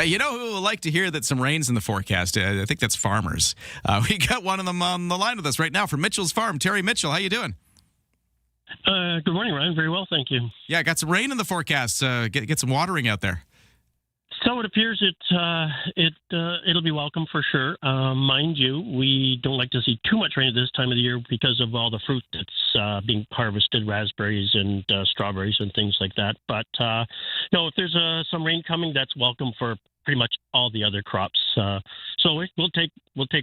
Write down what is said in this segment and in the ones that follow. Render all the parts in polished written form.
You know who will like to hear that some rain's in the forecast? I think that's farmers. We got one of them on the line with us right now from Mitchell's Farm. Terry Michell, how you doing? Good morning, Ryan. Very well, thank you. Yeah, got some rain in the forecast. Get some watering out there. So it appears it'll be welcome for sure. Mind you, we don't like to see too much rain at this time of the year because of all the fruit that's being harvested, raspberries and strawberries and things like that. But no, if there's some rain coming, that's welcome for pretty much all the other crops. So we'll take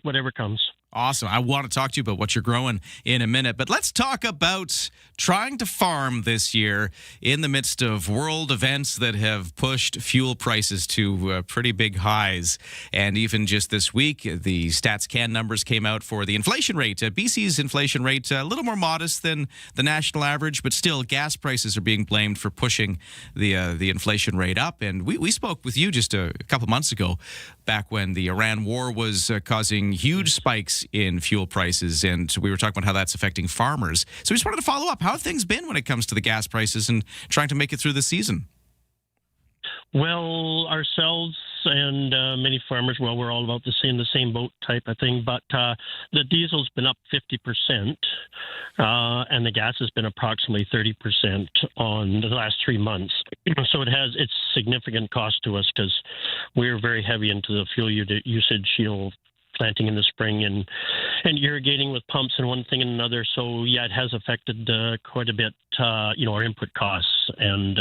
whatever comes. Awesome. I want to talk to you about what you're growing in a minute, but let's talk about trying to farm this year in the midst of world events that have pushed fuel prices to pretty big highs. And even just this week, the StatsCan numbers came out for the inflation rate. BC's inflation rate, a little more modest than the national average, but still gas prices are being blamed for pushing the inflation rate up. And we spoke with you just a couple months ago, back when the Iran war was causing huge spikes in fuel prices, and we were talking about how that's affecting farmers. So we just wanted to follow up. How have things been when it comes to the gas prices and trying to make it through the season? Well, ourselves and many farmers, we're all about the same boat type of thing. But the diesel's been up 50%, and the gas has been approximately 30% on the last 3 months. So it's significant cost to us because we're very heavy into the fuel usage, planting in the spring and irrigating with pumps and one thing and another. So yeah, it has affected quite a bit, our input costs and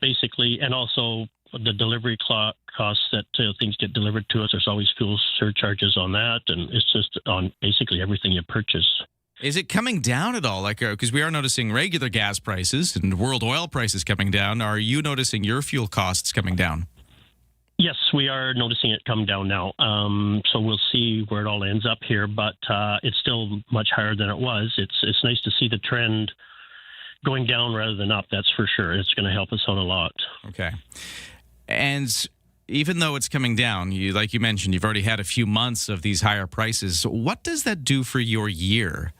basically, and also the delivery costs that things get delivered to us. There's always fuel surcharges on that, and it's just on basically everything you purchase. Is it coming down at all? Like, because we are noticing regular gas prices and world oil prices coming down. Are you noticing your fuel costs coming down? Yes, we are noticing it come down now. So we'll see where it all ends up here, but it's still much higher than it was. It's nice to see the trend going down rather than up, that's for sure. It's going to help us out a lot. Okay. And even though it's coming down, like you mentioned, you've already had a few months of these higher prices. What does that do for your year?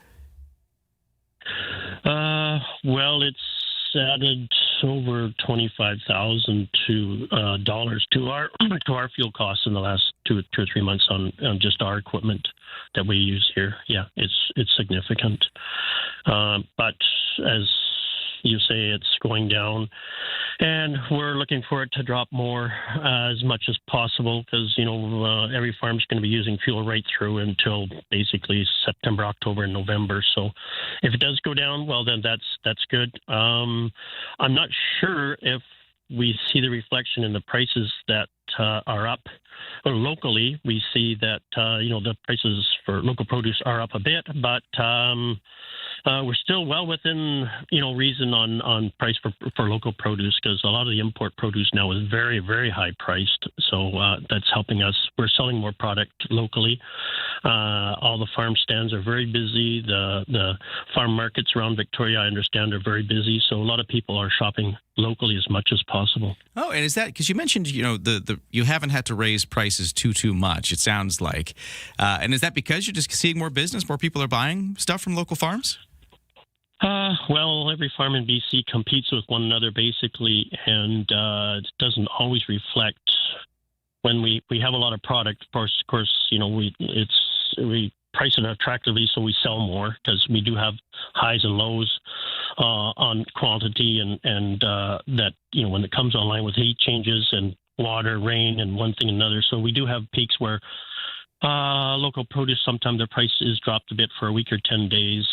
Well, it's added over $25,000 to our fuel costs in the last two or 3 months on just our equipment that we use here. Yeah, it's significant. But as you say, it's going down, and we're looking for it to drop more as much as possible because every farm's going to be using fuel right through until basically September, October, and November. So if it does go down, well, then that's good. I'm not sure if we see the reflection in the prices that are up. Locally, we see that the prices for local produce are up a bit, but we're still well within reason on price for local produce because a lot of the import produce now is very, very high priced. So that's helping us. We're selling more product locally. All the farm stands are very busy. The farm markets around Victoria, I understand, are very busy. So a lot of people are shopping locally as much as possible. Oh, and is that because you mentioned you haven't had to raise prices too much? It sounds like, and is that because you're just seeing more business, more people are buying stuff from local farms? Well, every farm in BC competes with one another basically, and it doesn't always reflect when we have a lot of product. Of course, we price it attractively, so we sell more because we do have highs and lows on quantity, and that when it comes online with heat changes and water, rain, and one thing and another. So we do have peaks where local produce, sometimes their price is dropped a bit for a week or 10 days,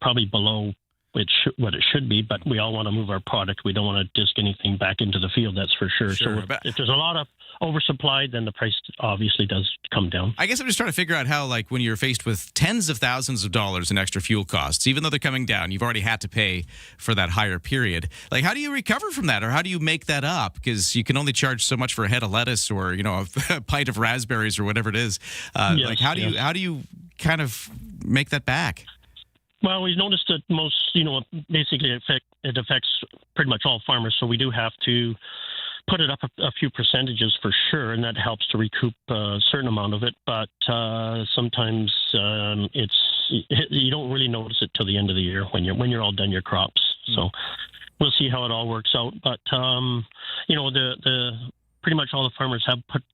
probably below what it should be, but we all want to move our product. We don't want to disc anything back into the field, that's for sure. So if there's a lot of oversupply, then the price obviously does come down. I guess I'm just trying to figure out how, like, when you're faced with tens of thousands of dollars in extra fuel costs, even though they're coming down, you've already had to pay for that higher period. Like, how do you recover from that, or how do you make that up? Because you can only charge so much for a head of lettuce or, a pint of raspberries or whatever it is. Yes, how do you kind of make that back? Well, we've noticed that most, basically it affects pretty much all farmers. So we do have to put it up a few percentages for sure, and that helps to recoup a certain amount of it. But sometimes you don't really notice it till the end of the year when you're all done your crops. So we'll see how it all works out. But the pretty much all the farmers have put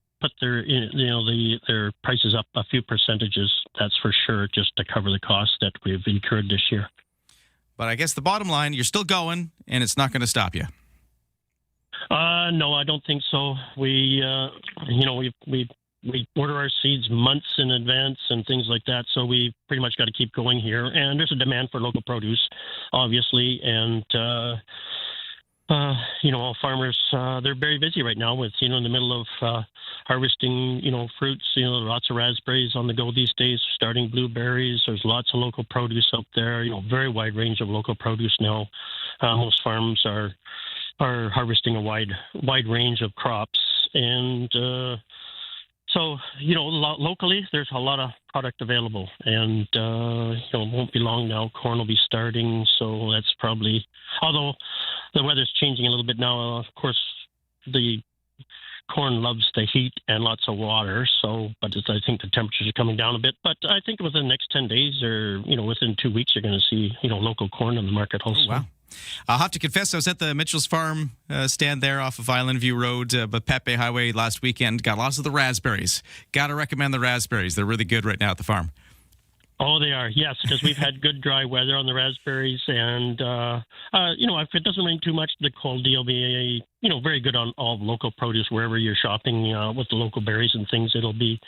their their prices up a few percentages. That's for sure, just to cover the costs that we've incurred this year. But I guess the bottom line, you're still going, and it's not going to stop you. No, I don't think so. We order our seeds months in advance and things like that, so we pretty much got to keep going here. And there's a demand for local produce, obviously, and all farmers, they're very busy right now with, in the middle of harvesting, fruits. Lots of raspberries on the go these days, starting blueberries. There's lots of local produce out there, very wide range of local produce now. Most farms are harvesting a wide range of crops. And so, locally, there's a lot of product available. And, it won't be long now. Corn will be starting. So that's probably, although the weather's changing a little bit now, of course, the corn loves the heat and lots of water. So, but I think the temperatures are coming down a bit. But I think within the next 10 days or, within 2 weeks, you're going to see, local corn in the market also. Oh, wow. I'll have to confess, I was at the Mitchell's Farm stand there off of Island View Road, but Pepe Highway last weekend. Got lots of the raspberries. Got to recommend the raspberries. They're really good right now at the farm. Oh, they are, yes, because we've had good dry weather on the raspberries. And, if it doesn't rain too much, the quality will be, very good on all local produce wherever you're shopping with the local berries and things. It'll be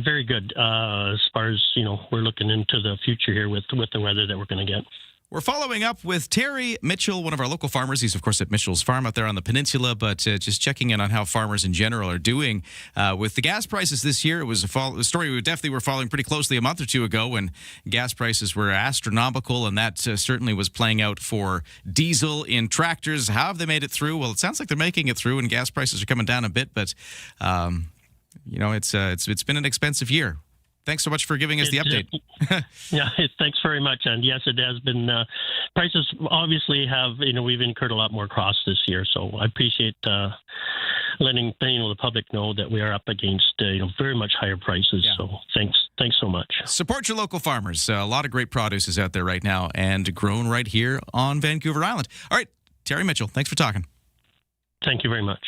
very good as far as, we're looking into the future here with the weather that we're going to get. We're following up with Terry Michell, one of our local farmers. He's, of course, at Mitchell's Farm out there on the peninsula, but just checking in on how farmers in general are doing. With the gas prices this year, it was a story we definitely were following pretty closely a month or two ago when gas prices were astronomical, and that certainly was playing out for diesel in tractors. How have they made it through? Well, it sounds like they're making it through, and gas prices are coming down a bit, but, it's been an expensive year. Thanks so much for giving us the update. Yeah, thanks very much. And yes, it has been. Prices obviously have, we've incurred a lot more costs this year. So I appreciate letting the public know that we are up against very much higher prices. Yeah. So thanks so much. Support your local farmers. A lot of great produce is out there right now and grown right here on Vancouver Island. All right, Terry Michell, thanks for talking. Thank you very much.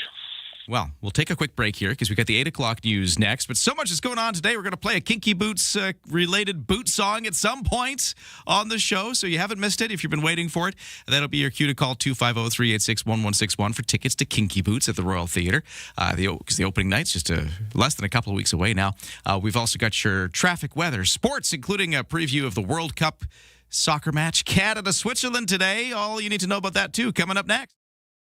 Well, we'll take a quick break here because we got the 8 o'clock news next. But so much is going on today. We're going to play a Kinky Boots related boot song at some point on the show. So you haven't missed it if you've been waiting for it. That'll be your cue to call 250-386-1161 for tickets to Kinky Boots at the Royal Theatre. Because the opening night's just less than a couple of weeks away now. We've also got your traffic, weather, sports, including a preview of the World Cup soccer match, Canada-Switzerland today. All you need to know about that, too, coming up next.